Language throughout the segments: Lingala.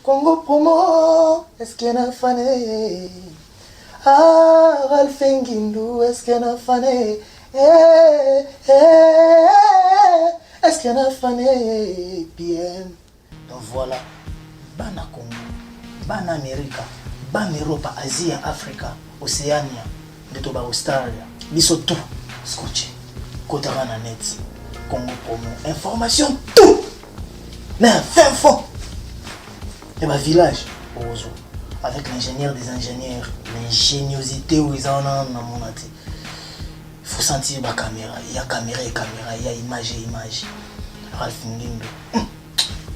Congo Promo, est-ce qu'il y a un fané? Ah, Ralfengindu, est-ce qu'il y a un fané? Est-ce qu'il y a un fané? PM. Donc voilà, Bana Congo, Bana Amérique, Bana Europe, Asie, Afrique, Océania, de Toba Australia, biso tout, scotché, Kotavana Net, Congo Promo, information, tout! Mais fin fond! Et ma village, Ozo, avec l'ingénieur des ingénieurs, l'ingéniosité où ils en ont dans mon athée. Il faut sentir ma caméra, il y a caméra, il y a image. Ralph Ngindo,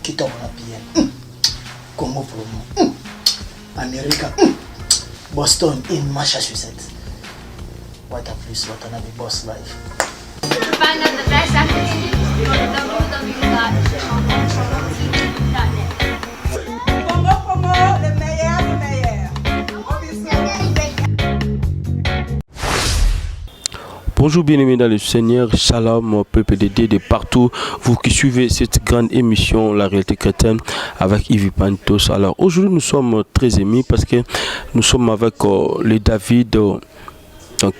qui tombe la PM, Congo Promo, Amérique, Boston, in Massachusetts. What a plus, what a nabi boss life. Find out the best activity on www.congo.net. Congo Promo, le meilleur. Bonjour bien-aimés dans le Seigneur, shalom, peuple de Dieu de partout, vous qui suivez cette grande émission La Réalité Chrétienne avec Yves Pantos. Alors aujourd'hui nous sommes très émus parce que nous sommes avec le David, donc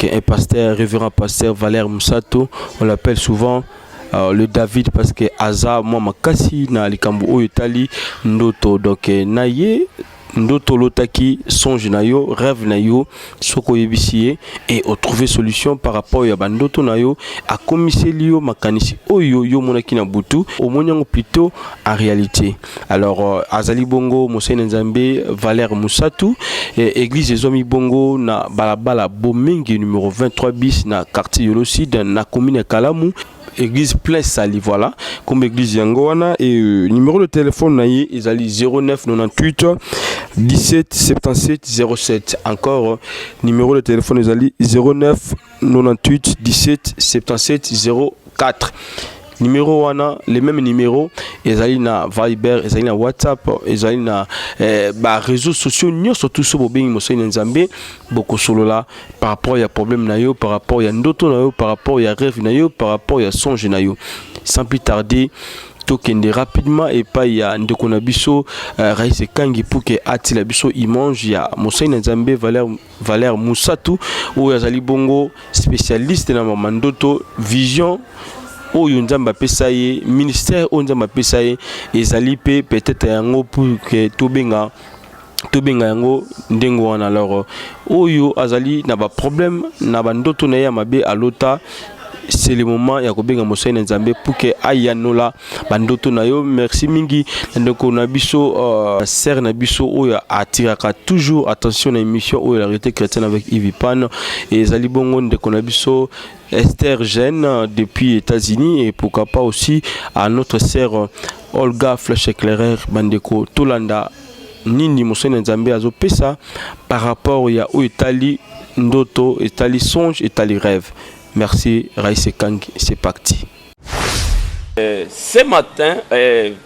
un pasteur, révérend pasteur Valère Moussatou, on l'appelle souvent le David parce que Aza, moi makasi na likambo o Italie ndoto donc naye ndoto lotaki songe na yo rêve na yo soko yebisie et au trouver solution par rapport ya bandoto na yo akomiseli yo makanisi oyo yo monaki na butu omonyango plutôt en réalité. Alors azali bongo Mosene Nzambe Valère Moussatou église Zomi Bongo na balabala Bomengi numéro 23 bis na quartier Yoloside na commune Kalamu. Église plein sali, voilà, comme église Yangoana. Et numéro de téléphone naïe, ils allaient 09 98 17 77 07. Encore numéro de téléphone, ils allaient 09 98 17 77 04. Numéro wana les mêmes numéros ezali na Viber ezali na WhatsApp ezali na réseaux sociaux nyo surtout so bobengi Mosene Nzambe boko solo là par rapport ya problème na yo par rapport ya ndoto na yo par rapport ya rêve na yo par rapport ya songe na yo sans plus tarder tokende rapidement et pas ya ndeko na biso Raïs Kangi pour que atila biso image ya Mosene Nzambe Valère Moussatou ou yazali bongo spécialiste na mandoto vision oyo nzamba pesa ye ministère oyo nzamba pesa ye ezali pe peut-être yango pour que tobenga yango ndengo wana. Alors oyo azali na ba problème na bandoto na ya mabe alota c'est le moment ya kobenga Mosene Nzambe pour que ayanola bandoto na yo. Merci mingi ndeko na biso ser na biso oyo atiraka toujours attention na émission oyo La Réalité Chrétienne avec Yves Pan et ezali bongo ndeko na biso Esther Jeanne depuis États-Unis et pourquoi pas aussi à notre sœur Olga Flèche Éclaireur bandeko Tolanda nini Mosene Nzambe azo pesa par rapport ya o Italie ndoto Italie songe Italie rêve. Merci Raïs Kang, c'est parti. Ce matin,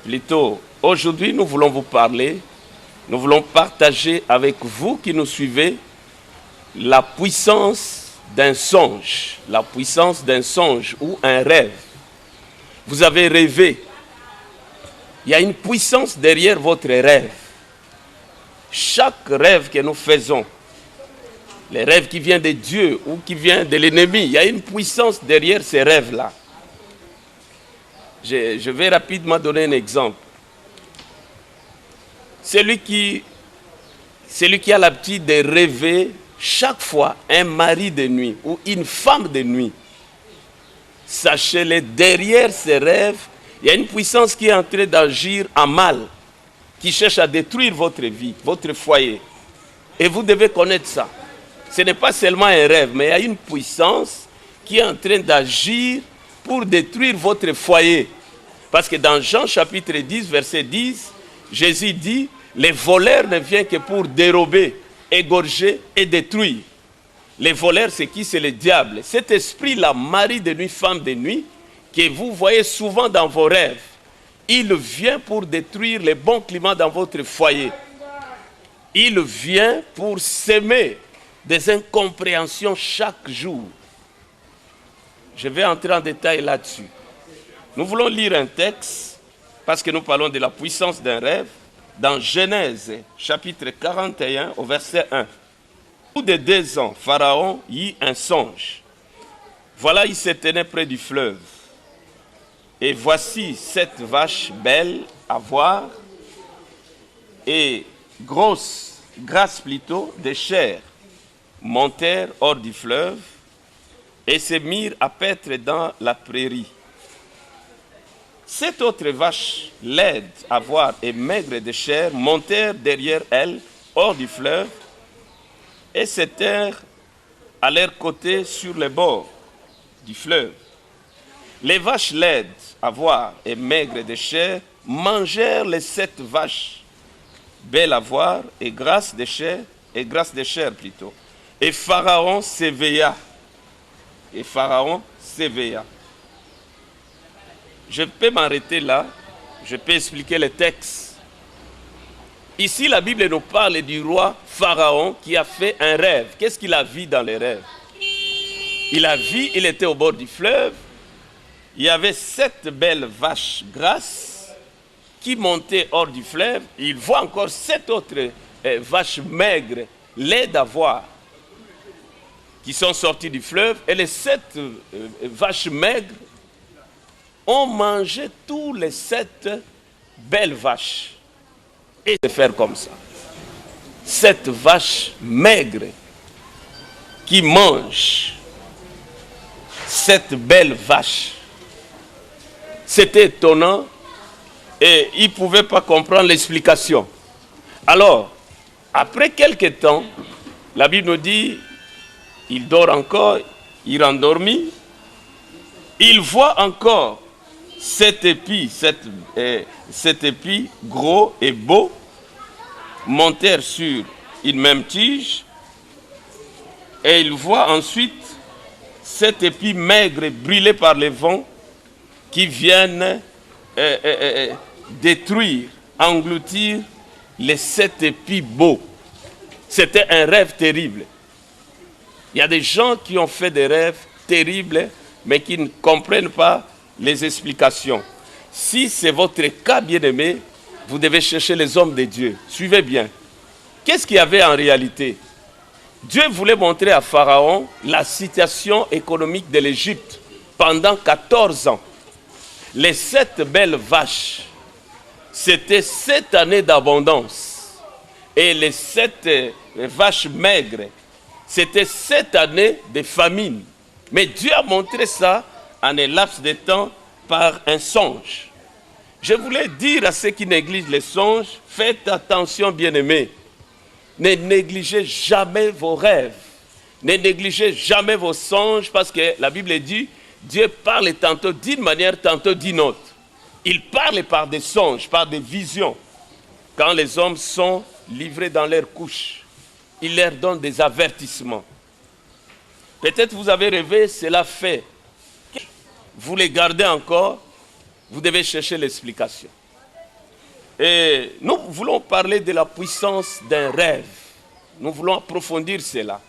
plutôt aujourd'hui, nous voulons vous parler, nous voulons partager avec vous qui nous suivez la puissance d'un songe ou un rêve. Vous avez rêvé. Il y a une puissance derrière votre rêve. Chaque rêve que nous faisons, les rêves qui viennent de Dieu ou qui viennent de l'ennemi, il y a une puissance derrière ces rêves-là. Je vais rapidement donner un exemple. Celui qui a l'habitude de rêver chaque fois un mari de nuit ou une femme de nuit, sachez-le, derrière ces rêves, il y a une puissance qui est en train d'agir en mal, qui cherche à détruire votre vie, votre foyer. Et vous devez connaître ça. Ce n'est pas seulement un rêve, mais il y a une puissance qui est en train d'agir pour détruire votre foyer. Parce que dans Jean chapitre 10, verset 10, Jésus dit, les voleurs ne viennent que pour dérober, égorger et détruire. Les voleurs, c'est qui? C'est le diable. Cet esprit-là, mari de nuit, femme de nuit, que vous voyez souvent dans vos rêves, il vient pour détruire le bon climat dans votre foyer. Il vient pour s'aimer des incompréhensions chaque jour. Je vais entrer en détail là-dessus. Nous voulons lire un texte, parce que nous parlons de la puissance d'un rêve. dans Genèse, chapitre 41, au verset 1. Au bout de 2 ans, Pharaon eut un songe. Voilà, il se tenait près du fleuve. Et voici 7 vaches belles à voir et grasses plutôt, de chair, montèrent hors du fleuve et se mirent à paître dans la prairie. 7 autres vaches laides à voir et maigres de chair montèrent derrière elles hors du fleuve et se tinrent à leur côté sur le bord du fleuve. Les vaches laides à voir et maigres de chair mangèrent les 7 vaches belles à voir et grasses de chair plutôt. Et Pharaon s'éveilla. Je peux m'arrêter là, je peux expliquer le texte. Ici, la Bible nous parle du roi Pharaon qui a fait un rêve. Qu'est-ce qu'il a vu dans les rêves? Il était au bord du fleuve, il y avait 7 belles vaches grasses qui montaient hors du fleuve. Il voit encore 7 autres vaches maigres, laides à voir, qui sont sorties du fleuve. Et les 7 vaches maigres ont mangé tous les 7 belles vaches. Et de faire comme ça. 7 vaches maigres qui mangent 7 belles vaches. C'était étonnant et ils ne pouvaient pas comprendre l'explication. Alors, après quelques temps, la Bible nous dit, il dort encore, il rendormit, il voit encore 7 épis gros et beaux montèrent sur une même tige, et il voit ensuite 7 épis maigres brûlés par le vent qui viennent détruire, engloutir les 7 épis beaux. C'était un rêve terrible. Il y a des gens qui ont fait des rêves terribles, mais qui ne comprennent pas les explications. Si c'est votre cas, bien-aimé, vous devez chercher les hommes de Dieu. Suivez bien. Qu'est-ce qu'il y avait en réalité? Dieu voulait montrer à Pharaon la situation économique de l'Égypte pendant 14 ans. Les 7 belles vaches, c'était 7 années d'abondance. Et les 7 vaches maigres, c'était 7 années de famine. Mais Dieu a montré ça en un laps de temps par un songe. Je voulais dire à ceux qui négligent les songes, faites attention, bien-aimés. Ne négligez jamais vos rêves. Ne négligez jamais vos songes, parce que la Bible dit, Dieu parle tantôt d'une manière, tantôt d'une autre. Il parle par des songes, par des visions. Quand les hommes sont livrés dans leur couche, il leur donne des avertissements. Peut-être vous avez rêvé, cela fait. Vous les gardez encore, vous devez chercher l'explication. Et nous voulons parler de la puissance d'un rêve. Nous voulons approfondir cela.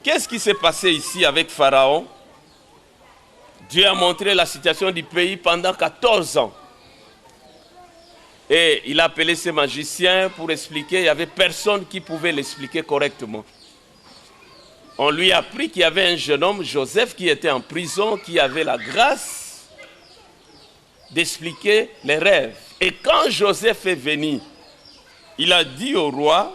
Qu'est-ce qui s'est passé ici avec Pharaon? Dieu a montré la situation du pays pendant 14 ans. Et il a appelé ses magiciens pour expliquer. Il n'y avait personne qui pouvait l'expliquer correctement. On lui a appris qu'il y avait un jeune homme, Joseph, qui était en prison, qui avait la grâce d'expliquer les rêves. Et quand Joseph est venu, il a dit au roi,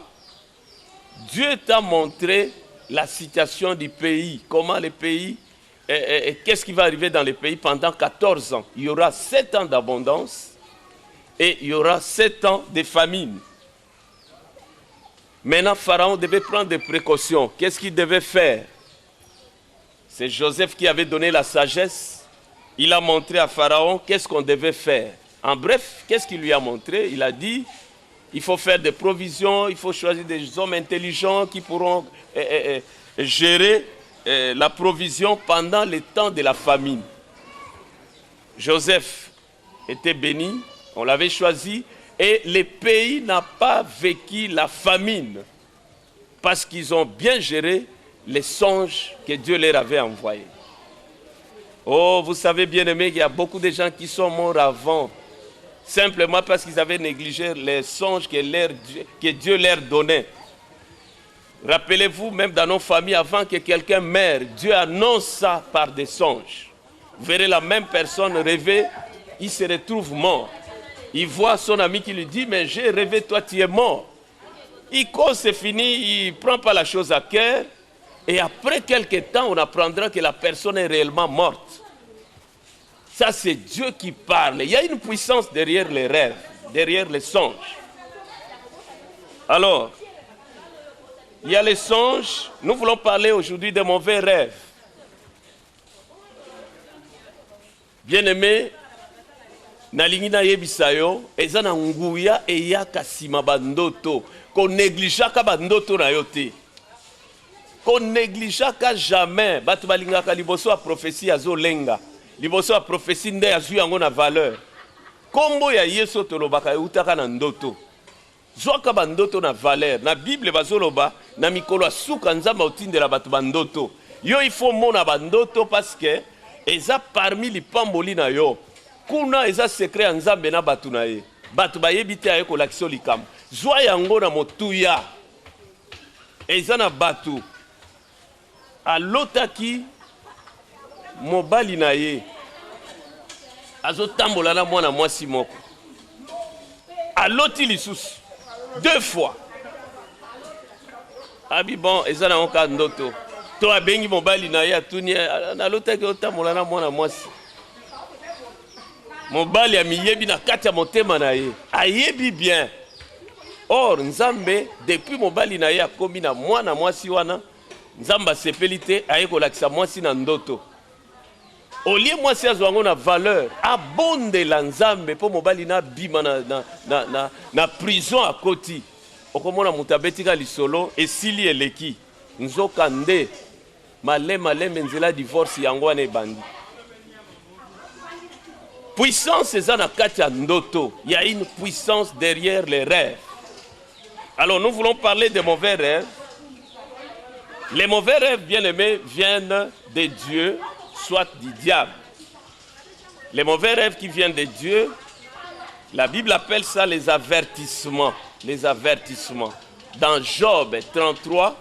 Dieu t'a montré la situation du pays, comment le pays, qu'est-ce qui va arriver dans le pays pendant 14 ans. Il y aura 7 ans d'abondance et il y aura 7 ans de famine. Maintenant, Pharaon devait prendre des précautions. Qu'est-ce qu'il devait faire? C'est Joseph qui avait donné la sagesse. Il a montré à Pharaon qu'est-ce qu'on devait faire. En bref, qu'est-ce qu'il lui a montré? Il a dit, il faut faire des provisions, il faut choisir des hommes intelligents qui pourront gérer la provision pendant le temps de la famine. Joseph était béni, on l'avait choisi, et le pays n'a pas vécu la famine parce qu'ils ont bien géré les songes que Dieu leur avait envoyés. Oh, vous savez bien aimé qu'il y a beaucoup de gens qui sont morts avant simplement parce qu'ils avaient négligé les songes que Dieu leur donnait. Rappelez-vous, même dans nos familles, avant que quelqu'un meure, Dieu annonce ça par des songes. Vous verrez la même personne rêver, il se retrouve mort. Il voit son ami qui lui dit, mais j'ai rêvé, toi tu es mort. Quand c'est fini, il ne prend pas la chose à cœur. Et après quelques temps, on apprendra que la personne est réellement morte. Ça, c'est Dieu qui parle. Il y a une puissance derrière les rêves, derrière les songes. Alors, il y a les songes. Nous voulons parler aujourd'hui des mauvais rêves. Bien-aimé, nalingi na yebisayo, ezana nguya eya kasima bandoto, ko négligaka bandoto na yote. Ko négligaka jamais, batu balingaka liboso a prophétie azo lenga, liboso a prophétie nde azu yango na valeur. Kombo ya Yesu tolobaka eutaka na ndoto. Zwaka bandoto na valeur, na Bible bazoloba, na mikolo asuka nzamba otindela batu bandoto. Yo il faut mona bandoto parce que eza parmi les pamboli na yo. Kuna eza secret nzambe na batu na ye. Batu bayebi te aye kolakisa likambo. Zwa yango na motuya. Eza na batu. Alotaki mobali na ye. Azotambola na mwana mwasi moko. Aloti lisusu 2 fois. Abi bon, eza na onka ndoto. To abengi mobali na ye atuni alotaki otambola na mwana mwasi. Mobali amiyebi na kati ya motema na ye. Ayebi bien. Or nzambe depuis mobali na ye akomi na mwana mwasi wana, nzamba sepeli te aye kolakisa mwasi na ndoto. Olie mwasi azwango na valeur, abondela nzambe po mobali na bima na prison à koti. Okomona mutabetika lisolo esili eleki. Nzoka nde malé nzela divorce yango wana ebandi. Puissance eza na kati ya ndoto. Il y a une puissance derrière les rêves. Alors nous voulons parler des mauvais rêves. Les mauvais rêves, bien-aimés, viennent de Dieu, soit du diable. Les mauvais rêves qui viennent de Dieu, la Bible appelle ça les avertissements. Les avertissements. Dans Job 33,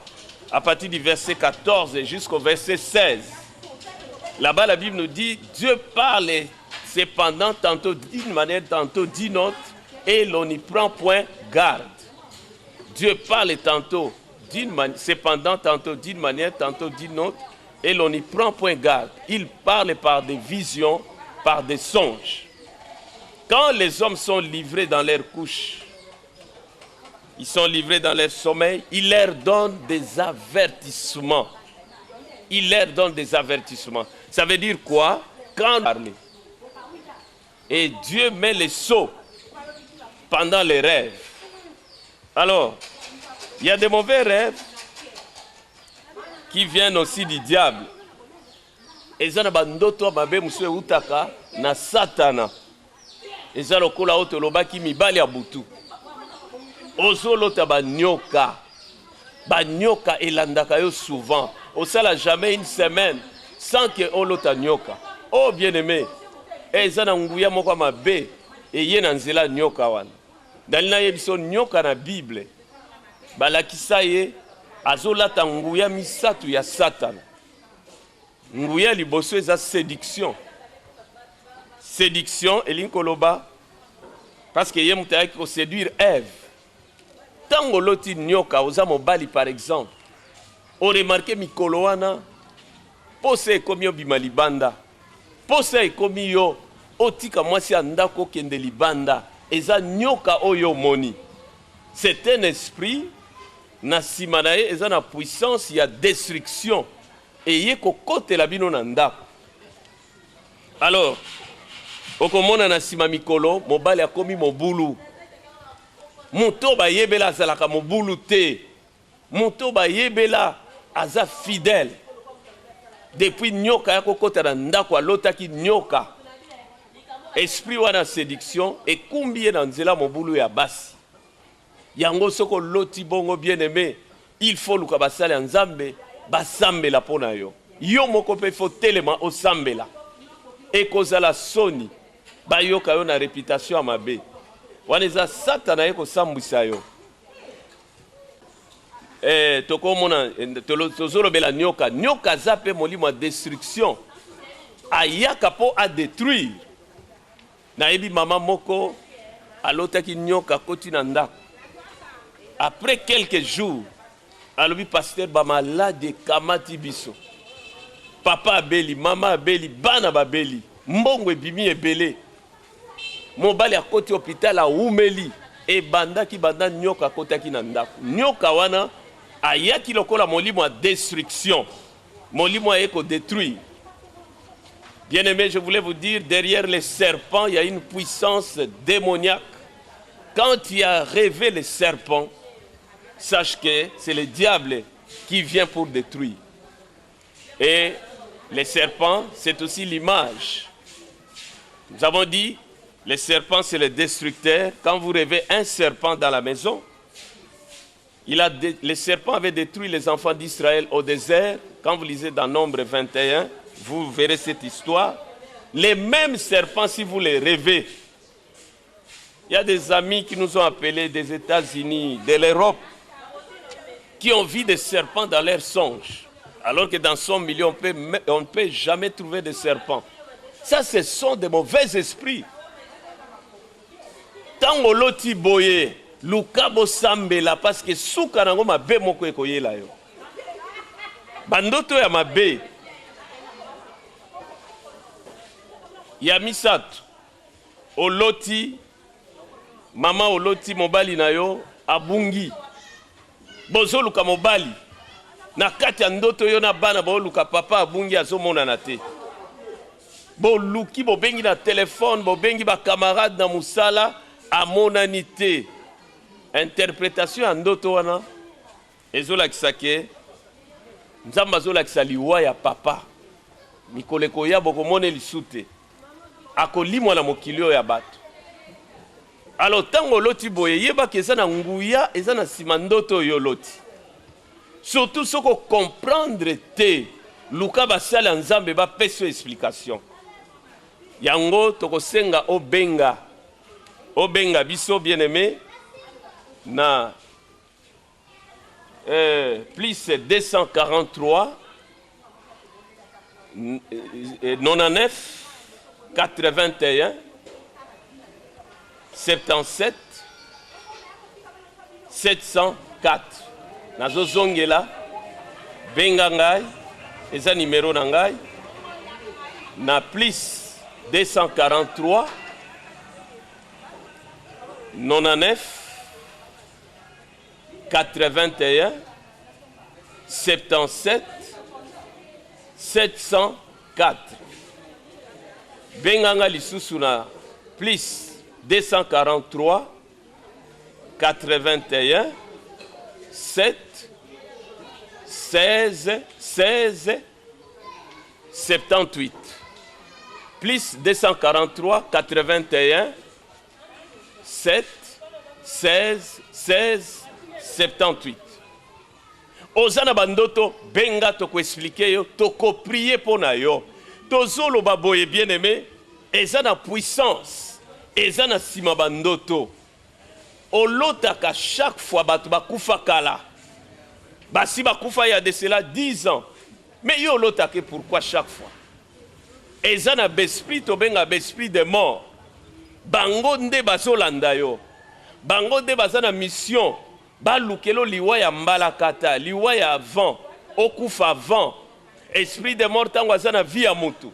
à partir du verset 14 jusqu'au verset 16, là-bas la Bible nous dit, Dieu parle cependant tantôt d'une manière, tantôt d'une autre, et l'on n'y prend point garde. Dieu parle tantôt cependant tantôt d'une manière, tantôt d'une autre, et l'on n'y prend point garde. Il parle par des visions, par des songes. Quand les hommes sont livrés dans leur couche, ils sont livrés dans leur sommeil, il leur donne des avertissements. Il leur donne des avertissements. Ça veut dire quoi? Quand on parle, et Dieu met les sceaux pendant les rêves. Alors, il y a des mauvais rêves qui viennent aussi du diable. Ezana bandoto mabe muswe utaka na satana. Ezalo kola otolobaki mibali ya butu. Ozolota banyoka. Banyoka elandaka yo souvent. Osala jamais une semaine sans que olota nyoka. Oh bien-aimé, ezana nguya moko mabe eye na nzela nyoka wana. Dalina yebiso nyoka na Bible. Balakisa ye azolata nguya misatu ya Satan. Nguya liboso eza séduction. Séduction elinkoloba parce que ye mutaki ko séduire Ève. Tango loti nyoka oza mobali par exemple. O remarqué mikolo wana pose komi obima libanda. Pose komi yo otika mwasi andako kende libanda. Eza nyoka oyo moni. C'est un esprit na simanaye eza na puissance ya destruction et ye kokote la bino na ndako. Alors okomona na sima mikolo mobali akomi mobulu. Moto ba yebela azalaka mobulu te. Moto ba yebela aza fidèle. Depuis nyoka ya kokota na ndako alotaki nyoka. Esprit wana séduction et combien na nzela mobulu ya basi. Yango soko loti bongo bien-aimé, il faut luka basale nzambe basambela pona yo. Yo moko pe faut telema osambela. E kozala soni bayoka yo na réputation ya mabe wana eza satana ye kosambwisa yo. Tokomona tozolobela nyoka. Nyoka aza mpe molimo ya destruction, ayaka mpo adétruire. Nayebi mama moko alotaki nyoka koti na ndako. Après quelques jours, alobi pasteur bamalade ekamati biso. Papa abeli, mama abeli, bana babeli, mbongo ebimi ebele. Mobali akoti hôpital aumeli, ebandaki banda nyoka akotaki na ndako. Nyoka wana ayaki lokola molimo ya destruction, molimo ya eko détruire. Bien-aimés, je voulais vous dire, derrière les serpents, il y a une puissance démoniaque. Quand tu as rêvé les serpents, sache que c'est le diable qui vient pour détruire. Et les serpents, c'est aussi l'image. Nous avons dit, les serpents, c'est le destructeur. Quand vous rêvez un serpent dans la maison, les serpents avaient détruit les enfants d'Israël au désert. Quand vous lisez dans Nombre 21, vous verrez cette histoire. Les mêmes serpents, si vous les rêvez, il y a des amis qui nous ont appelés des États-Unis, de l'Europe, qui ont vu des serpents dans leurs songes. Alors que dans son milieu, on ne peut jamais trouver de serpents. Ça, ce sont des mauvais esprits. Tant que l'oti boye, lukabo sambela, parce que souka nango mabe moko ekoyela yo. Bandoto ya mabe. Ya misato. Oloti, mama oloti mobali na yo, abungi. Bozo luka mobali. Na kati ya ndoto yo na bana bo luka papa abungi azomona na te. Bo luki bo bengi na téléphone, bo bengi ba camarade na musala amonani te. Interprétation ya ndoto wana ezola kisake nzamba zola kisaliwa ya papa. Mikoleko ya boko mone lisute. Akolimwa na mokilio ya bato. Alors tango loti boye yeba keza na nguya eza na sima ndoto yo loti. Surtout soko comprendre te luka basala nzambe ba peso explication. Yango tokosenga obenga biso bien-aimé na plus 243 99 81 77 704. Nazo zongela benga ngai eza numéro na ngai na plus 243 99 81 77 704. Benganga lisusu na plus 243 81 7 16 16 78. Plus 243 81 7 16 16 78. Ozana bandoto benga toko expliquer yo, toko prier pour na yo. Tozolo baboye bien-aimé, ezana puissance, ezana sima bandoto. Olotaka chaque fois batu bakufa kala. Basi bakufa ya de cela 10 ans. Mais yo olotake pourquoi chaque fois? Ezana besprit to benga besprit de mort. Bango nde bazolanda yo. Bango nde bazana mission. Balukelo liwa ya mbalakata, liwa ya avant, okufa avant. Esprit de mort tango azana vie ya mutu.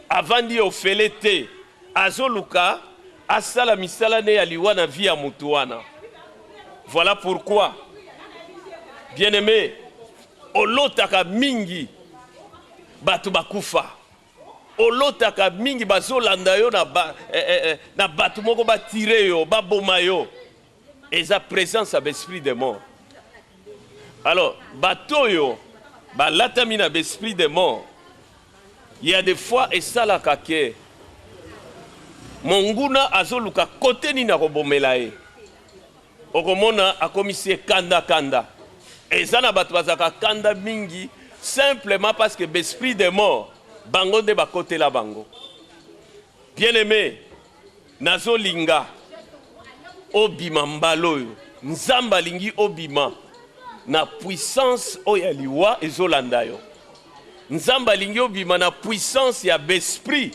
Avant di ofele te. Azoluka asala misala ne ya liwa na vie ya mutu wana. Voilà pourquoi, bien-aimé, olotaka mingi batu bakufa. Olotaka mingi bazolanda yo na batu moko batire yo, baboma yo. Et sa présence à l'esprit de mort. Alors, batoyo, latamina l'esprit de mort. Il y a des fois, et ça la kake. Monguna azoluka kote ni na robomelae. Okomona a commissaire kanda. Et ça na batwazaka kanda mingi, simplement parce que l'esprit de mort, bango de bakote la bango. Bien aimé, nazolinga obima mbaloyo nzamba lingi obima na puissance oya liwa ezolanda yo nzamba lingi obima na puissance ya besprit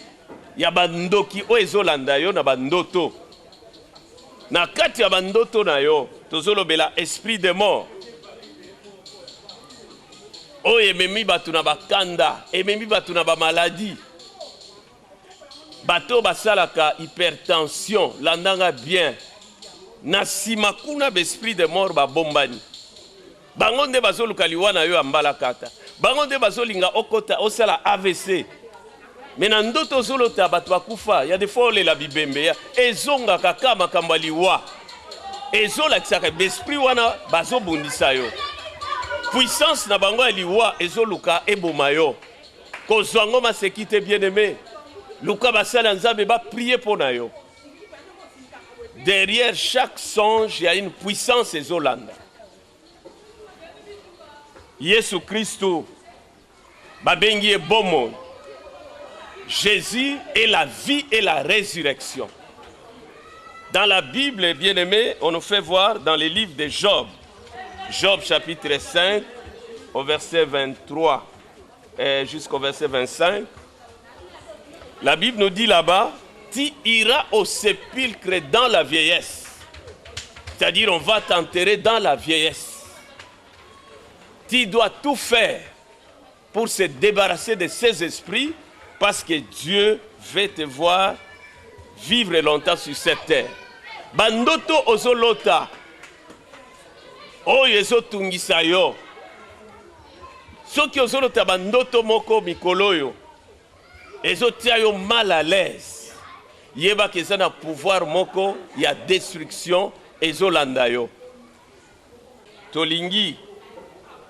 ya bandoki oyo ezolanda yo na bandoto na kati ya bandoto na yo tozolobela esprit de mort oyo ememi bato na bakanda ememi bato na bamaladi bato basalaka hypertension landanga bien na nsima kuna baesprit de mort babombani bango nde bazoluka liwa na yo ya mbala kata bango nde bazolinga okota osala AVC me na ndoto ozolota bato bakufa ya des fois olela bibembe ya ezongaka kaka makambo ya liwa ezolakisaka baesprit wana bazobundisa yo puissance na bango ya liwa ezoluka eboma yo kozwa ngo maseki te bien aimé luka basala nzambe baprie mpo na yo derrière chaque songe il y a une puissance ezolanda Yesu Christo babengi ye bomoi Jésus est la vie et la résurrection. Dans la Bible, bien-aimé, on nous fait voir dans les livres de Job. Job chapitre 5, au verset 23 jusqu'au verset 25. La Bible nous dit là-bas, tu iras au sépulcre dans la vieillesse. C'est-à-dire, on va t'enterrer dans la vieillesse. Tu dois tout faire pour se débarrasser de ces esprits parce que Dieu veut te voir vivre longtemps sur cette terre. Bandoto ozolota oyo ezotungisa yo soki ozolota bandoto moko mikolo oyo ezotia yo mal à l'aise yeba ke eza na pouvoir moko ya destruction ezolanda yo tolingi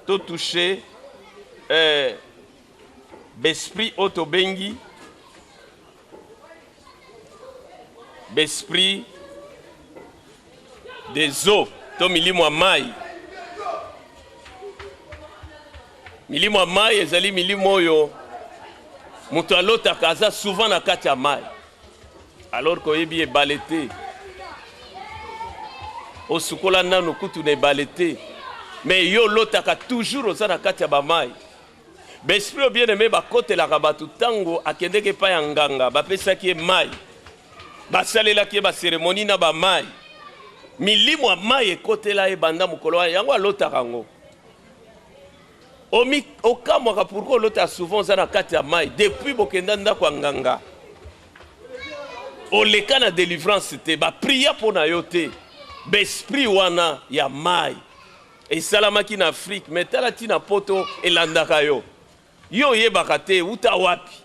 totouche besprit otobengi besprit des eaux to milimo ya mai milimo ya mai ezali milimo oyo moto alotaka aza souvent na kati ya mai alors koyebi ebale te osukola nano kutu na ebale te mais yo lotaka toujours oza na kati ya bamai besprit oyo bien aimé bakotelaka bato ntango akendeki epai ya nganga bapesaki ye mai basalelaki ye baseremoni na bamai milimo ya mai ekotela ye banda mokolo wana yango alotaka yango okamwaka pourkui olotaka souvent oza na kati ya mai depuis bokenda ndako ya nganga oleka na délivrance te bapria mpo na yo te besprit wana ya mai esalamaki na Afrique me tala ntina poto elandaka yo yo oyebaka te uta wapi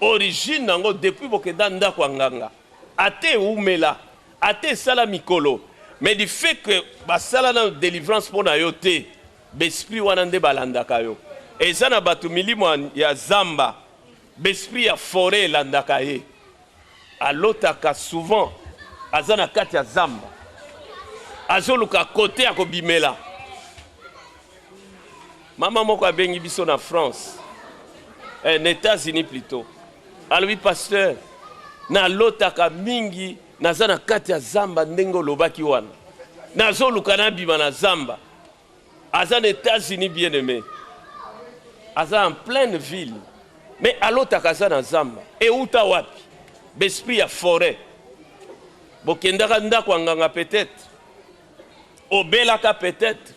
origine nango depuis bokenda ndako ya nganga ate eumela ate esala mikolo mais du fait que basala na délivrance mpo na yo te besprit wana nde balandaka yo eza na bato milimo ya zamba besprit ya forêt elandaka ye alotaka souvent aza na kati ya zamba azoluka kote ya kobimela mama moko abengi biso na France na États-Unis plutôt alobi pasteur nalotaka mingi naza na kati ya zamba ndenge olobaki wana nazoluka nabima na zamba aza na États-Unis bien aimé aza en pleine ville mais alotaka aza na zamba euta wapi besprit ya forêt bokendaka ndako nganga peut-être obelaka peut-être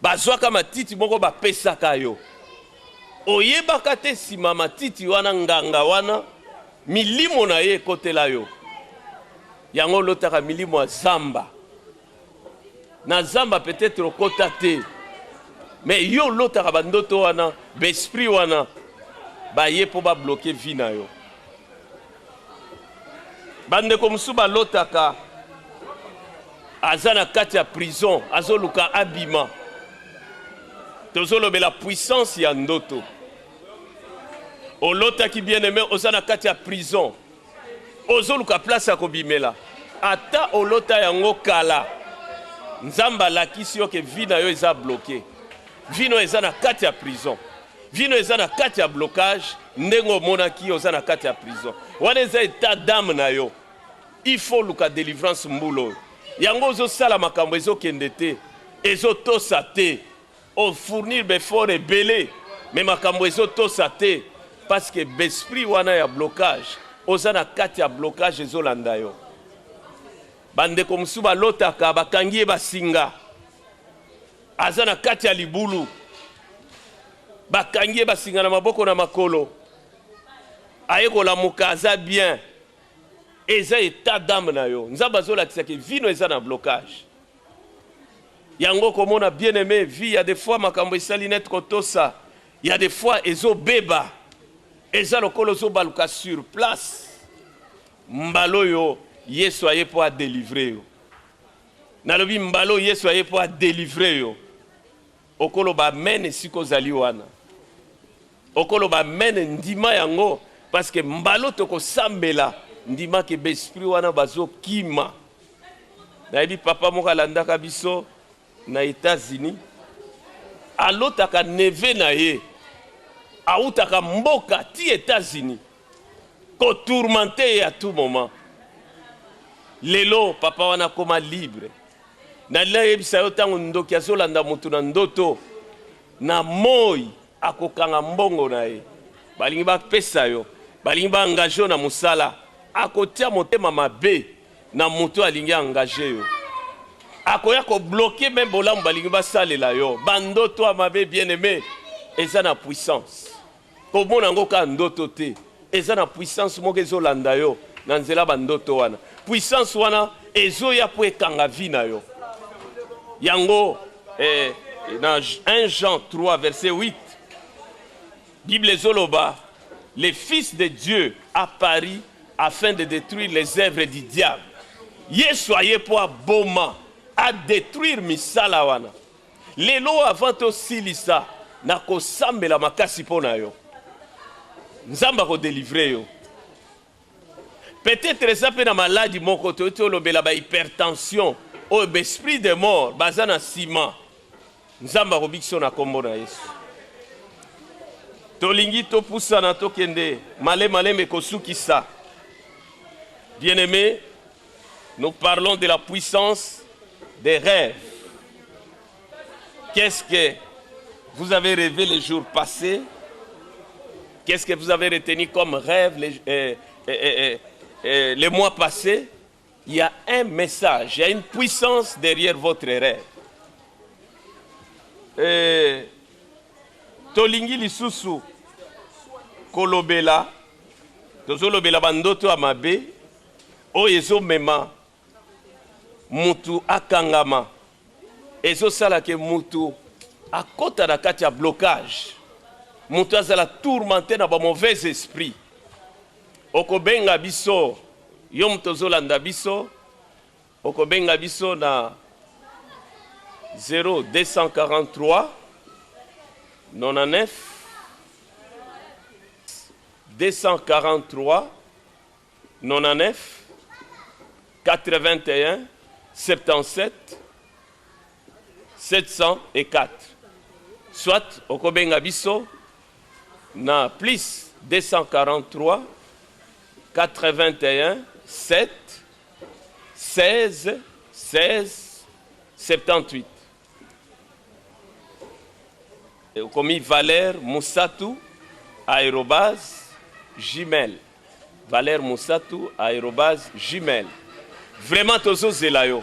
bazwaka matiti moko bapesaka yo oyebaka te nsima matiti wana nganga wana milimo na ye ekotela yo yango olotaka milimo ya zamba na zamba peut-être okota te mais yo olotaka bandoto wana besprit wana baye mpo babloke vi na yo bandeko mosusu balotaka aza na kati ya prison azoluka abima tozolobela puissance ya ndoto olotaki bien aimé oza na kati ya prison ozoluka place ya kobimela ata olota yango kala nzamba alakisi yo ke vi na yo eza bloqué vino eza na kati ya prison vino eza na kati ya blocage ndenge omonaki oza na kati ya prison wana eza état d'âme na yo il faut luka délivrance mbulo. Yango ozo sala makambo ezo kendete, ezo tosa te, o fournir befort et belé, mais makambo ezo tosa te, parce que l'esprit wana ya blocage, ozana kati ya blocage ezo landa yo. Bande komsu balotaka bakangi basinga, azana kati ya libulu, bakangi basinga na maboko na makolo, ayeko la mukaza bien, eza état d'âme na yo. Nzamba zola kisaki vino eza na blocage. Yango komona bien aimé, vie, il y a des fois makambo isali net kotosa, il y a des fois ezo beba, eza lokolo zo baluka sur place. Mbalo yo, Yesu aye po a délivrer yo. Nalobi mbalo Yesu aye po a délivrer yo. Okolo ba mene siko zali wana. Okolo ba mene ndima yango, parce que mbalo toko sambela, ndima ke besprit wana bazo kima. Na ebi papa moka landaka biso na États-Unis, alotaka neve na ye, autaka mboka ti États-Unis, ko tourmenté à tout moment. Lelo papa wana koma libre. Na lila yebisa yo tango ndoki azolanda mutu na ndoto, na moi akokanga mbongo na ye. Balingi ba pesa yo, balingi ba engagé na musala, akotia motema mabe na mutu alingi engagé yo. Akoya ko bloquer même bolam balingi ba salela yo. Bandoto amabe bien aimé, eza na puissance. Ko mona ngo ka ndoto te, eza na puissance moko ezolanda yo na nzela bandoto wana. Puissance wana ezo ya po ekanga vi na yo. Yango dans 1 Jean 3 verset 8, Bible zoloba, le Fils de Dieu apparu afin de détruire les œuvres du diable. Yesu aye po aboma à détruire misala wana. Lelo avant to silisa na ko sambela makasi pona yo. Nzamba ko délivrer yo. Peut-être ça peut na maladie mon côté to lobela ba hypertension o esprit de mort bazana ciment. Nzamba ko bikso na kombo na Yesu. Tolingi to poussa na to kende malé me kosukisa. Bien-aimés, nous parlons de la puissance des rêves. Qu'est-ce que vous avez rêvé les jours passés? Qu'est-ce que vous avez retenu comme rêve les mois passés? Il y a un message, il y a une puissance derrière votre rêve. Tolingi lisusu kolobela, tozolobela bandoto amabe, o ezo mema, mutu akangama, ezo sala ke mutu akota na kati ya blocage, mutu azala tourmenté na ba mauvais esprit. Okobenga biso, yo mtozolanda biso, okobenga biso na 0243 99 243 99 81 77 704. Soit okobenga biso na plus 243 81 7 16 16 78. Et commis Valère Moussatou @gmail. Valère Moussatou @gmail. Vraiment tozo zelayo.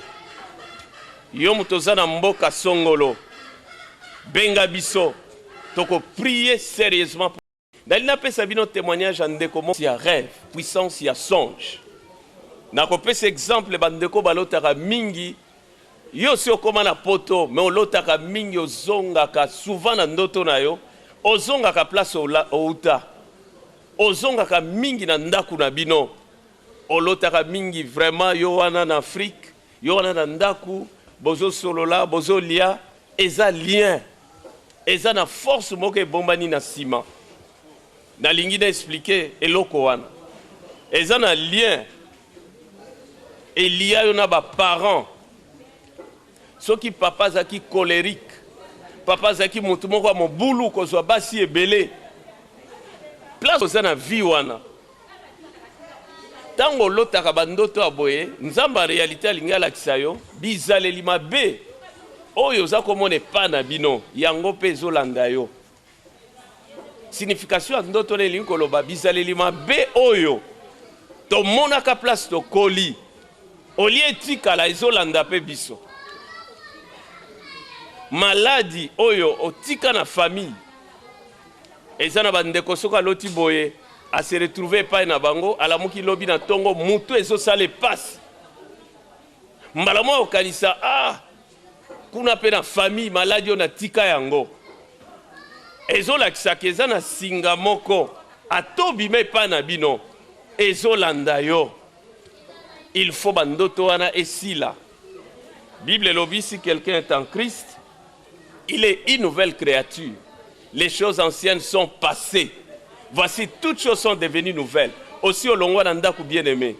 Yo mutoza na mboka songolo. Benga biso. Toko prier sérieusement. Dalina pesa bino témoignage en comment il y a rêve, puissance, il y a songe. Na ko pesa exemple bandeko balotaka mingi. Yo si okoma na poto, mais olotaka mingi ozongaka souvent na ndoto na yo, ozongaka place outa. Ozongaka mingi na ndaku na bino. Olotaka mingi vraiment yo wana na Afrique, yo wana na ndaku, bozo solola, bozo lia, eza lien. Eza na force moke bombani na ciment. Na lingi na expliquer eloko wana. Eza na lien. Elia yo na ba parents. Soki papa zaki colérique, papa zaki mutu moko mobulu kozwa basi ebele. Place oza na vie wana. tango lotaka bandoto aboye nzamba réalité lingala kisayo bizaleli mabe oyo za komone pana bino yango pe zolanda yo. Signification ya ndoto le linkoloba bizaleli mabe oyo to monaka place to koli olie tikala ezolanda pe biso. Maladi oyo otika na famille ezana bandeko soka loti boye a se retrouver pa na bango alamuki lobi na tongo mutu ezo sale passe mbalamo okanisa kuna pe na famille maladi ona tika yango ezo lakisa keza na singa moko atobi me pa na bino ezo landa yo. Il faut bandoto wana esila. Bible lobi si quelqu'un est en Christ il est une nouvelle créature. Les choses anciennes sont passées. Voici toutes choses sont devenues nouvelles. Aussi au longwa na ndaku bien aimé.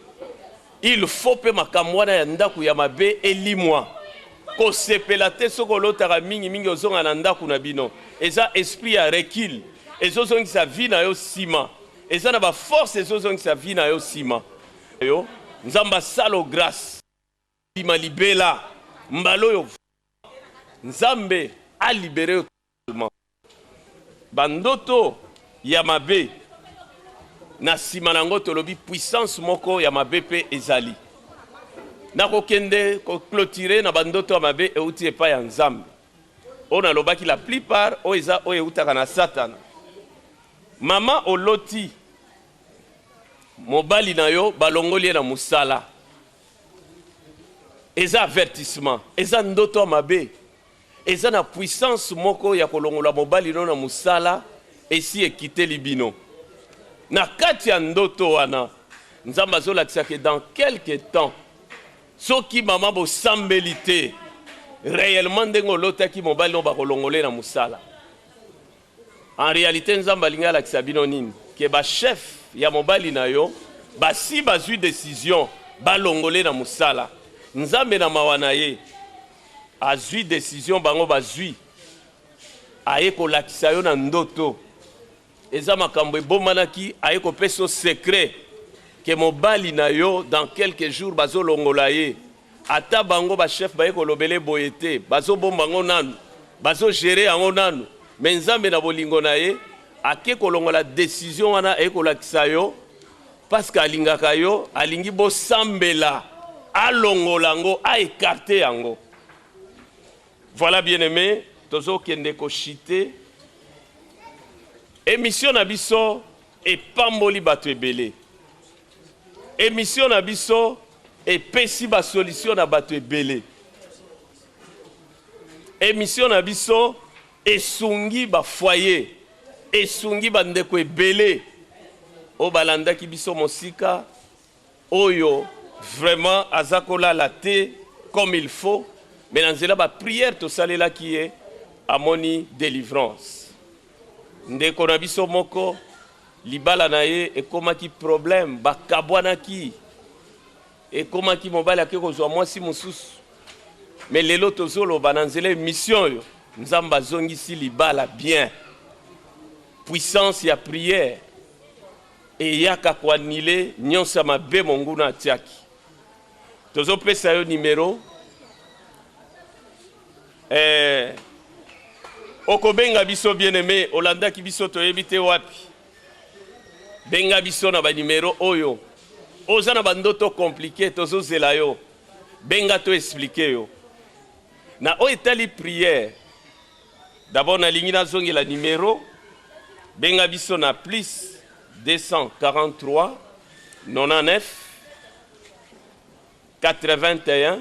Il faut pe makamwana ya ndaku ya mabe elimwa. Ko sepelate soko lotara mingi mingi ozonga na ndaku na bino. Eza esprit ya recul. Ezo zongi sa vie na yo sima. Eza na ba force ezo zongi sa vie na yo sima. Yo nzamba salo grâce. Bima libela mbalo yo. Nzambe a libéré totalement. Bandoto ya mabe na sima nango tolobi puissance moko ya mabe pe ezali. Na kokende ko clôturer na bandoto ya mabe euti epa ya nzambe. Ona lobaki la plupart o eza o eutaka na Satan. Mama oloti mobali na yo balongoli na musala. Eza avertissement, eza ndoto ya mabe. Eza na puissance moko ya kolongola mobali no na musala esi ekite libino. Na kati ya ndoto wana nzamba zolakisa ke dans quelque temps soki mama bo sambelite réellement ndengo lotaki mobali no bakolongole na musala. En réalité nzamba linga lakisa bino nini ke ba chef ya mobali na yo basi bazui décision balongole na musala. Nzambe na mawana ye azui décision bango bazui aye kolakisa yo na ndoto eza makambo ebomanaki aye kopesa secret ke mobali na yo dans quelques jours bazolongola ye ata bango ba chef baye kolobele boyete bazobomba ngo nanu bazogere yango nanu me nzambe na bolingo na ye ake kolongola décision wana aye kolakisa yo parce que alingaka yo alingi bosambela alongola ngo a écarté yango. Voilà bien aimé, tozo kende ko chité. Émission na biso et pamboli bato ebele. Émission na biso et pesi ba solution na bato ebele. Émission na biso et sungi ba foyer, et sungi ba ndeko ebele. O balanda ki biso mosika oyo vraiment azakola la te comme il faut. Mais dans la prière, tout ça là qui est amoni délivrance. Ndeko na biso moko libala na ye et comment qui problème bakabwana ki et comment qui mobile ke ko zo moi si mususu. Mais lelo tozolo bananzele mission yo nzamba zongi si libala bien. Puissance ya prière et yaka kwanile nyonsa mabe monguna atiaki. Tozo pesa yo numéro oko benga biso bien aimé Olanda ki biso to ebite wapi benga biso na ba numéro oyo oza na bandoto compliqué tozo zela yo benga to expliquer yo na o etali prière d'abord na lingi na zongi la numéro benga biso na plus 243 99 81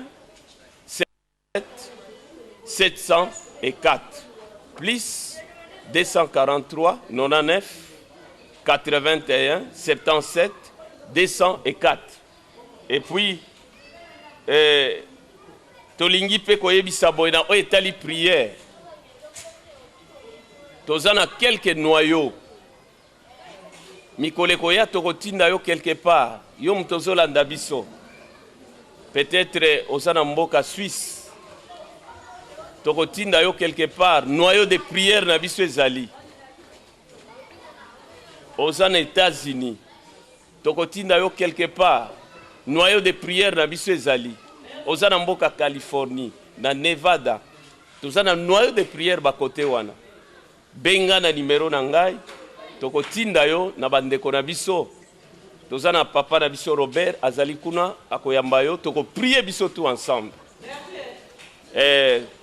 704 plus 243 99 81 77 204 et puis tolingi pe koyebisa boye na o etali prière tozana quelques noyaux mikoleko ya tokotinda yo quelque part yo mtozolanda biso peut-être osana mboka Suisse tokotinda yo quelque part noyau de prière na biso ezali aux États-Unis tokotinda yo quelque part noyau de prière na biso ezali oza na mboka Californie na Nevada toza na noyau de prière bakote wana benga na numero na ngai tokotinda yo na bandeko na biso toza na papa na biso Robert azali kuna akoyamba yo tokoprier biso tout ensemble.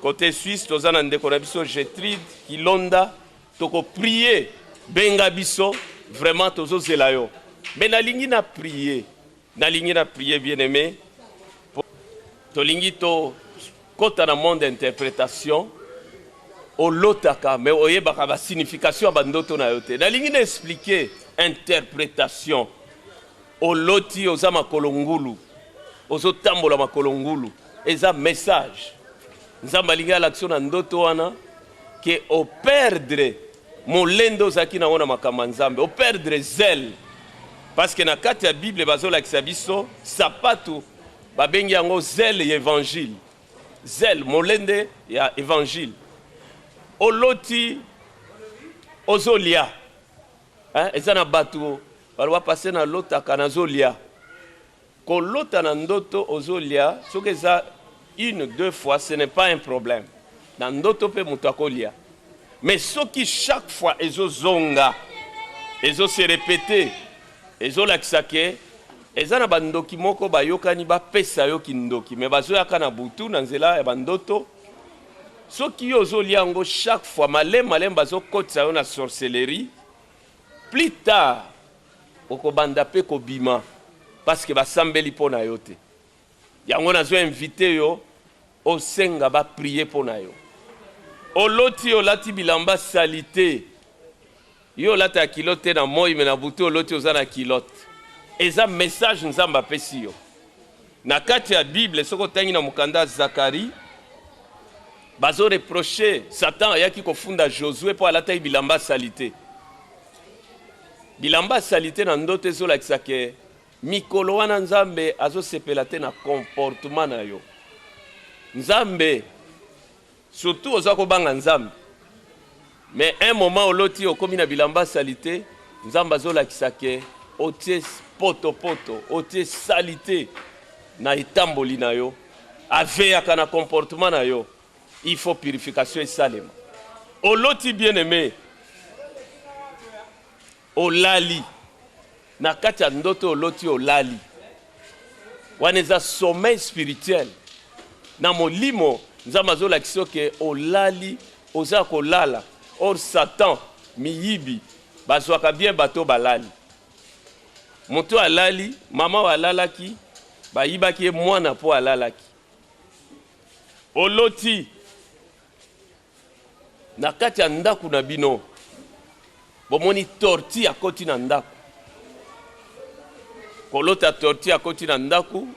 Côté Suisse toza na ndeko na biso Gertrude Kilonda tokoprier benga biso vraiment tozozela yo. Mais nalingi na prier bien aimé tolingi to kota na monde d'interprétation olotaka mais oyebaka ba signification bandoto na yote nalingi na expliquer interprétation oloti oza makolongulu ozotambola makolongulu eza message nzamba alingi alaction na ndoto wana ke o perdre molendo zaki na ona makamba nzambe o perdre zèle parce que na kati ya Bible bazolakisa biso sapatu babengi yango zèle ya évangile zèle molende ya évangile oloti ozolia eza na bato balwa passe na lotaka na zolia kolota na ndoto ozolia soki eza une deux fois ce n'est pas un problème na ndoto pe mutu akolia mais soki chaque fois ezozonga ezo se répéter ezolakisa ke eza na bandoki moko bayokani bapesa yo kindoki mais bazoyaka na butu na nzela ya bandoto soki yo ozolia yango chaque fois malem bazokotisa yo na sorcellerie plus tard okobanda pe kobima parce que basambeli mpo na yo te yango nazo invite yo osenga baprier mpo na yo oloti olati bilamba salite yo olata ya kilote na moi me na butu oloti oza na kilote eza message nzambe apesi yo na kati ya Bible soko otangi na mokanda Zakari bazo reprocher Satan ayaki kofunda Josué po alata bilamba salite bilamba salite na ndoto ezolakisa ke mikolo wana nzambe azosepela te na comportement na yo nzambe surtout oza kobanga nzambe mais un moment oloti okomi na bilamba salite nzambe azolakisa ke otie poto otie salite na etamboli na yo aveyaka na comportement na yo il faut purification esalema oloti bien aimé olali na kati ya ndoto oloti olali wana eza sommeil spirituel na molimo nzambe azolakisa yo ke olali oza kolala or Satan miyibi bazwaka bien bato balali moto alali mama walalaki bayibaki ye mwana mpo alalaki oloti na kati ya ndaku na bino bomoni torti akoti na ndaku kolota torti akoti na ndaku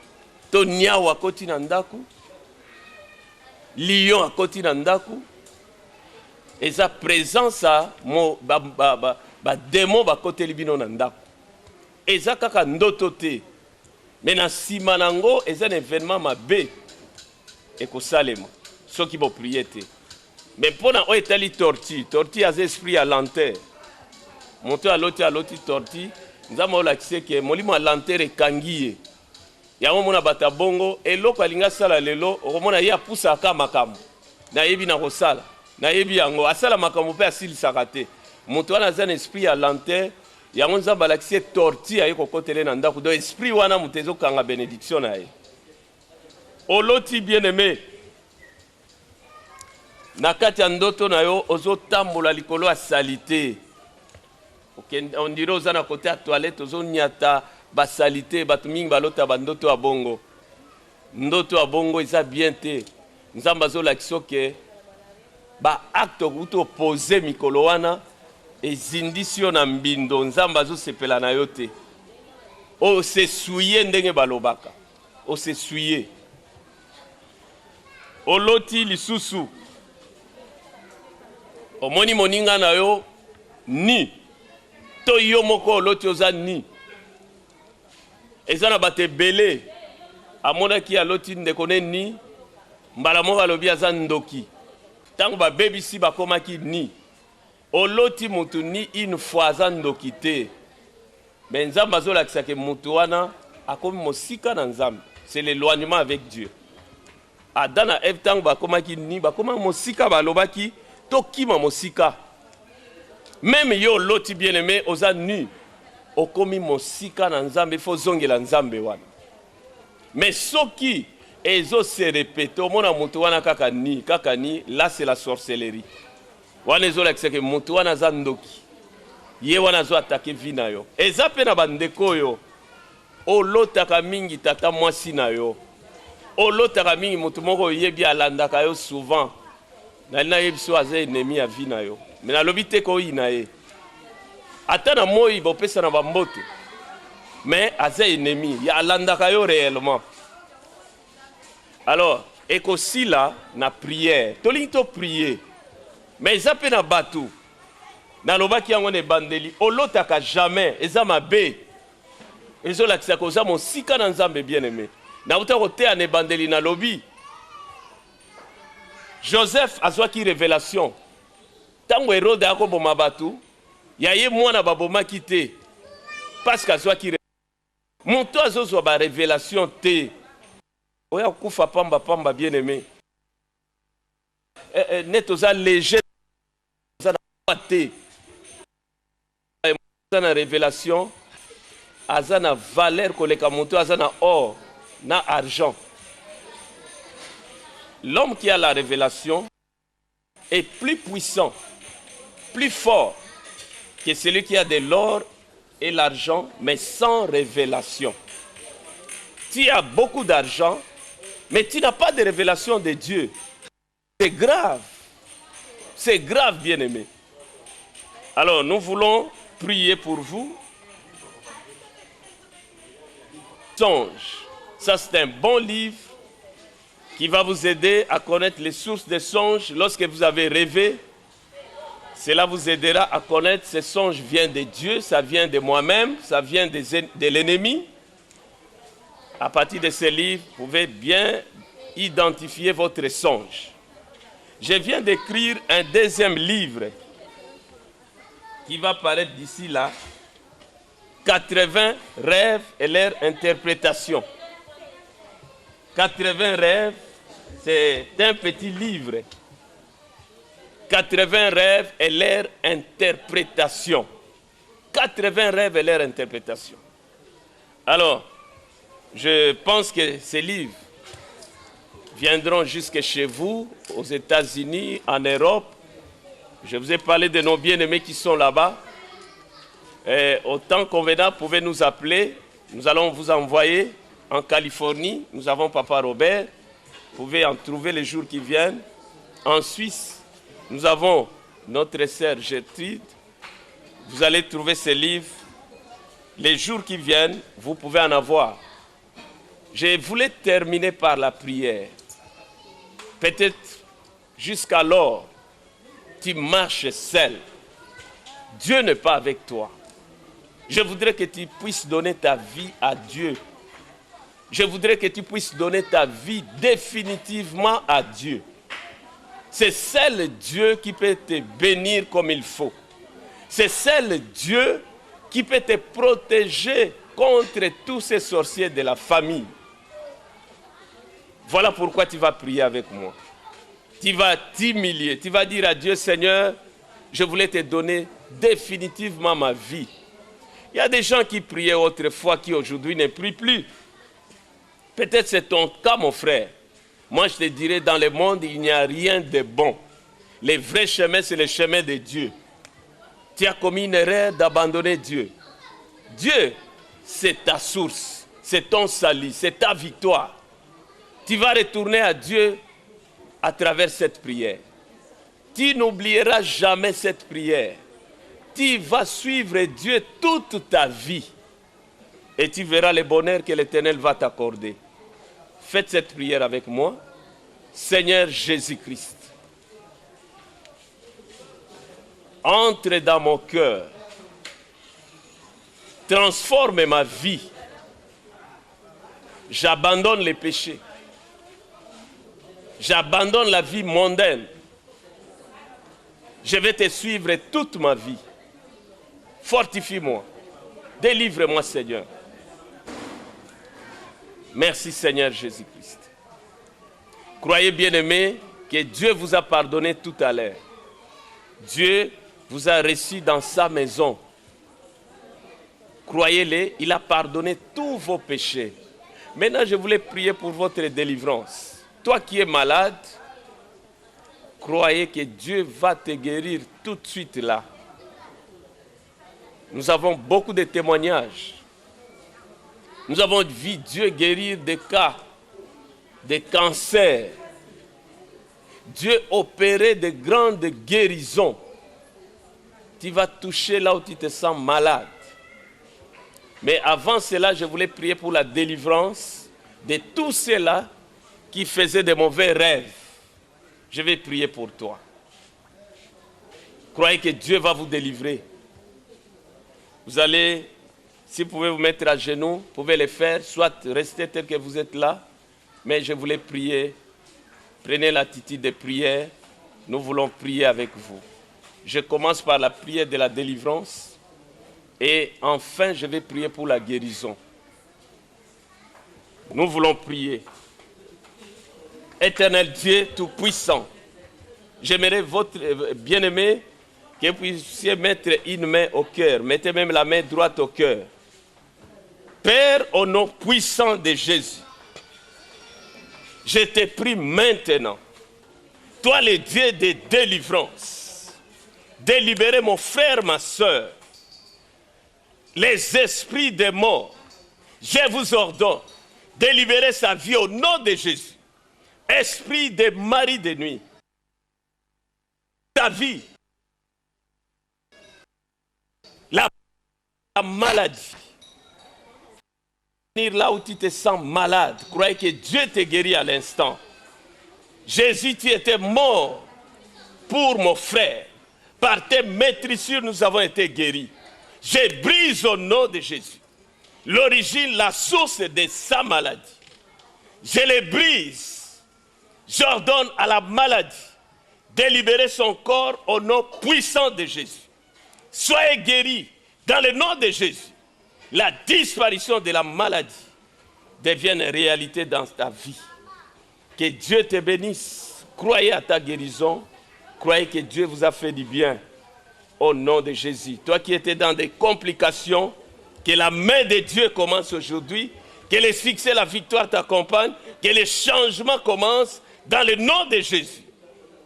to niawa akoti na ndaku lion akoti na ndaku eza présence a démon bakoteli bino na ndaku eza kaka ndoto te mais na nsima nango eza un événement mabe ekosalema soki bopriye te mais mpona oyo etali torti aza esprit ya lenteur moto aloti torti nzambe olakise ke molimo ya lenteur ekangi ye yango mona bata bongo eloko alingi asala lelo okomona ye apusaka makambo nayebi na kosala nayebi yango asala makambo mpe asilisaka te moto wana aza na esprit ya lenteur yango nzambe alakisi ye torti aye kokotele na ndako do esprit wana moto ezokanga bénédiction na ye oloti bien aimé na kati ya ndoto na yo ozotambola likolo ya salite on dirait oza na kote ya toilette ozonyata basalite bato mingi balota bandoto ya bongo ndoto ya bongo eza bien te nzambe azolakisa yo ke baacte okuti opose mikolo wana ezindisi yo na mbindo nzambe azosepela na yo te osesuye ndenge balobaka osesuye oloti lisusu omoni moninga na yo ni to yo moko oloti oza ni eza na bato ebele amonaki aloti ndeko ne ni mbala moko alobi aza ndoki ntango babebisi bakomaki ni oloti mutu ni une fois aza ndoki te Mais nzambe azolakisa ke mutu wana akomi mosika na nzambe. C'est l'éloignement avec Dieu. Adam na Eve tango bakomaki ni bakoma mosika balobaki tokima mosika. Même yo loti bien-aimé oza nu okomi mosika na nzambe fo zongela nzambe wana. Mais soki ezo se répéter omona mutu wana kaka ni là c'est la sorcellerie. Wana ezolakisa ke mutu wana aza ndoki. Ye wana zo attaquer vie na yo. Eza pe na bandeko yo. Olotaka mingi tata mwasi na yo. Olotaka mingi mutu moko yebi alandaka yo souvent. Na yebiso aza ennemi ya vie na yo. Mais na lobi te ko ina ye. Ata na moi bopesa na bambote. Mais aza ennemi ya alandaka yo réellement. Alors, ekosila na prière. Tolingi to prier. Mais eza pe na batu. Na lobaki yango ne bandeli olotaka jamais eza mabe. Ezolakisa koza mosika na nzambe bien-aimé. Na uta kotea ne bandeli na lobi. Joseph azwaki révélation. Tango Hérode akoboma batu, ya ye mwana babomaki te. Parce que azwaki moto azozwa ba révélation te. Oya kufa pamba pamba bien-aimé. Net oza léger oza na te. Oza na révélation aza na valeur koleka moto aza na or na argent. L'homme qui a la révélation est plus puissant, plus fort que celui qui a de l'or et l'argent, mais sans révélation. Tu as beaucoup d'argent, mais tu n'as pas de révélation de Dieu. C'est grave. C'est grave, bien-aimé. Alors, nous voulons prier pour vous. Songe. Ça, c'est un bon livre qui va vous aider à connaître les sources des songes. Lorsque vous avez rêvé, cela vous aidera à connaître ces songes viennent de Dieu, ça vient de moi-même, ça vient de l'ennemi. À partir de ces livres, vous pouvez bien identifier votre songe. Je viens d'écrire un deuxième livre qui va paraître d'ici là. 80 rêves et leur interprétation. 80 rêves, c'est un petit livre. 80 rêves et leur interprétation. 80 rêves et leur interprétation. Alors, je pense que ces livres viendront jusque chez vous, aux États-Unis, en Europe. Je vous ai parlé de nos bien-aimés qui sont là-bas. Au temps convenable, vous pouvez nous appeler. Nous allons vous envoyer en Californie. Nous avons Papa Robert. Vous pouvez en trouver les jours qui viennent. En Suisse, nous avons notre sœur Gertrude. Vous allez trouver ces livres. Les jours qui viennent, vous pouvez en avoir. Je voulais terminer par la prière. Peut-être jusqu'alors, tu marches seul. Dieu n'est pas avec toi. Je voudrais que tu puisses donner ta vie à Dieu. Je voudrais que tu puisses donner ta vie définitivement à Dieu. C'est seul Dieu qui peut te bénir comme il faut. C'est seul Dieu qui peut te protéger contre tous ces sorciers de la famille. Voilà pourquoi tu vas prier avec moi. Tu vas t'humilier. Tu vas dire à Dieu, Seigneur, je voulais te donner définitivement ma vie. Il y a des gens qui priaient autrefois qui aujourd'hui ne prient plus. Peut-être c'est ton cas, mon frère. Moi, je te dirais, dans le monde, il n'y a rien de bon. Les vrais chemins, c'est le chemin de Dieu. Tu as commis une erreur d'abandonner Dieu. Dieu, c'est ta source, c'est ton salut, c'est ta victoire. Tu vas retourner à Dieu à travers cette prière. Tu n'oublieras jamais cette prière. Tu vas suivre Dieu toute ta vie. Et tu verras le bonheur que l'Éternel va t'accorder. Faites cette prière avec moi. Seigneur Jésus-Christ, entre dans mon cœur. Transforme ma vie. J'abandonne les péchés. J'abandonne la vie mondaine. Je vais te suivre toute ma vie. Fortifie-moi. Délivre-moi, Seigneur. Merci, Seigneur Jésus-Christ. Croyez, bien-aimés, que Dieu vous a pardonné tout à l'heure. Dieu vous a reçu dans sa maison. Croyez-le, il a pardonné tous vos péchés. Maintenant, je voulais prier pour votre délivrance. Toi qui es malade, croyez que Dieu va te guérir tout de suite là. Nous avons beaucoup de témoignages. Nous avons vu Dieu guérir des cas, des cancers. Dieu opérer de grandes guérisons. Tu vas toucher là où tu te sens malade. Mais avant cela, je voulais prier pour la délivrance de tous ceux-là qui faisaient de mauvais rêves. Je vais prier pour toi. Croyez que Dieu va vous délivrer. Vous allez, si vous pouvez vous mettre à genoux, vous pouvez le faire, soit rester tel que vous êtes là. Mais je voulais prier. Prenez l'attitude de prière. Nous voulons prier avec vous. Je commence par la prière de la délivrance. Et enfin, je vais prier pour la guérison. Nous voulons prier. Éternel Dieu Tout-Puissant, j'aimerais votre bien-aimé que vous puissiez mettre une main au cœur. Mettez même la main droite au cœur. Père, au nom puissant de Jésus, je te prie maintenant, toi le Dieu de délivrance, de libérer mon frère, ma soeur, les esprits des morts. Je vous ordonne de libérer sa vie au nom de Jésus. Esprit de mari de nuit, ta vie, la maladie, là où tu te sens malade, croyez que Dieu te guérit à l'instant. Jésus, tu étais mort pour mon frère. Par tes maîtrisures, nous avons été guéris. Je brise au nom de Jésus l'origine, la source de sa maladie. Je les brise. J'ordonne à la maladie de libérer son corps au nom puissant de Jésus. Soyez guéris dans le nom de Jésus. La disparition de la maladie devienne réalité dans ta vie. Que Dieu te bénisse. Croyez à ta guérison. Croyez que Dieu vous a fait du bien. Au nom de Jésus. Toi qui étais dans des complications, que la main de Dieu commence aujourd'hui. Que les succès, la victoire t'accompagnent. Que les changements commencent dans le nom de Jésus.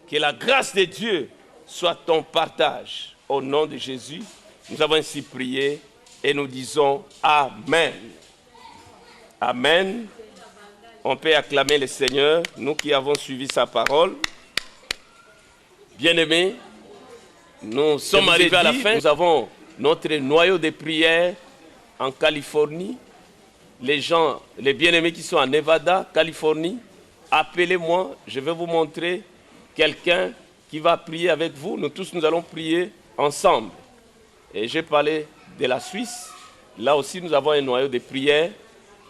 Que la grâce de Dieu soit ton partage. Au nom de Jésus, nous avons ainsi prié et nous disons Amen. Amen. On peut acclamer le Seigneur, nous qui avons suivi sa parole. Bien-aimés, nous sommes arrivés à la fin. Nous avons notre noyau de prière en Californie. Les gens, les bien-aimés qui sont en Nevada, Californie, appelez-moi, je vais vous montrer quelqu'un qui va prier avec vous. Nous tous, nous allons prier ensemble. Et j'ai parlé de la Suisse. Là aussi, nous avons un noyau de prière.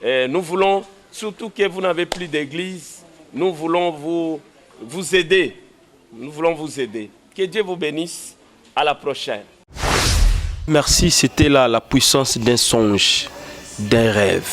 Et nous voulons, surtout que vous n'avez plus d'église, nous voulons vous aider. Nous voulons vous aider. Que Dieu vous bénisse. À la prochaine. Merci, c'était là la puissance d'un songe, d'un rêve.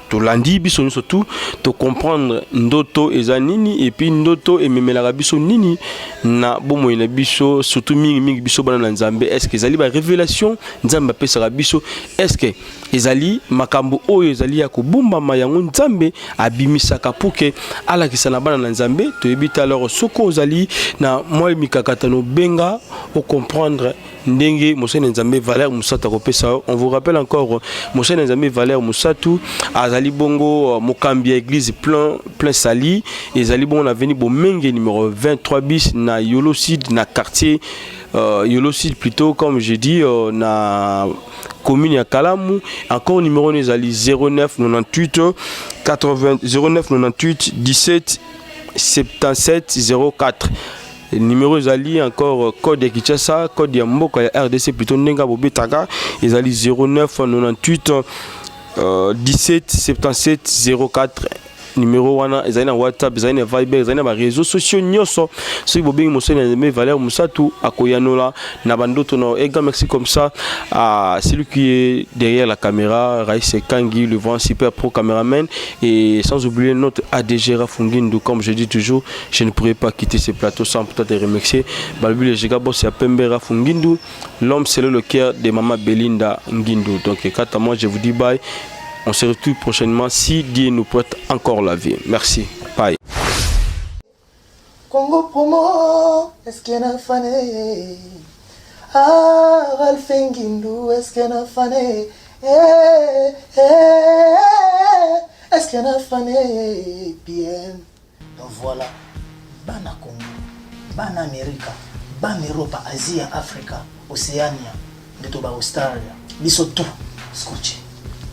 To landi biso surtout to comprendre ndoto ezanini et puis ndoto ememela biso nini na bomo ina biso surtout mingi biso bana na Nzambe. Est-ce que ezali ba révélation Nzambe apesa biso? Est-ce que ezali makambo oyo ezali ya kobumba mayango Nzambe abimisaka puke ala kisana bana na Nzambe to ebita alors soko ozali na moi mikakata no benga au comprendre ndenge Monseigneur Nzambe Valère Musata kopesa. On vous rappelle encore Monseigneur Nzambe Valère Musatu azali bongo mokambi église plein sali ezali bongo na veni bomenge numéro 23 bis na Yolocide na quartier Yolocide plutôt comme je dis na commune ya Kalamu. Encore numéro ezali 09 98 80 09 98 17 77 04. Le numéro ezali encore code ya Kinshasa, code ya mboka ya RDC plutôt ndenga bobetaka ezali 09 98 17 77 04 numéro wana ezali na WhatsApp ezali na Viber ezali na ba réseaux sociaux nyonso soki bobengi mosali na Aimé Valère Mousatou akoyanola na bandoto na et grand merci comme ça à celui qui est derrière la caméra Raïs Kangi le grand super pro caméraman et sans oublier notre ADG Rafungindu. Comme je dis toujours, je ne pourrais pas quitter ce plateau sans peut-être te remercier Balbi le Jigabo c'est Pembe Rafungindu, l'homme c'est le cœur de Maman Belinda Ngindu. Donc quant à moi je vous dis bye. On se retrouve prochainement si Dieu nous prête encore la vie. Merci. Bye. Congo Promo, est-ce qu'il y a un fané? Ah, Ralph Ngindu, est-ce qu'il y a un fané? Est-ce qu'il y a un fané? PM. Donc voilà, Bana Congo, Bana America, Bana Europe, Asie, Africa, Océania, Netoba Australia, Bisoto, Scotché.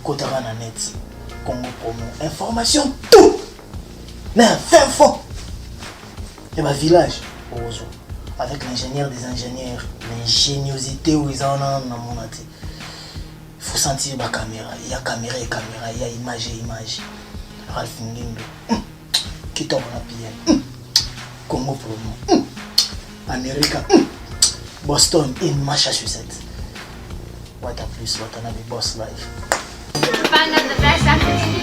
Kotarana net, Congo Promo, information, tout! Mais fin fond! Et ma village, avec l'ingénieur des ingénieurs, l'ingéniosité où ils en ont dans mon athée. Il faut sentir ma caméra, il y a caméra et caméra, il y a image et image. Ralph Ngindu, qui tombe la PM, Congo Promo, Amérique, Boston et Massachusetts. What a plus, what a boss life. Find out the best after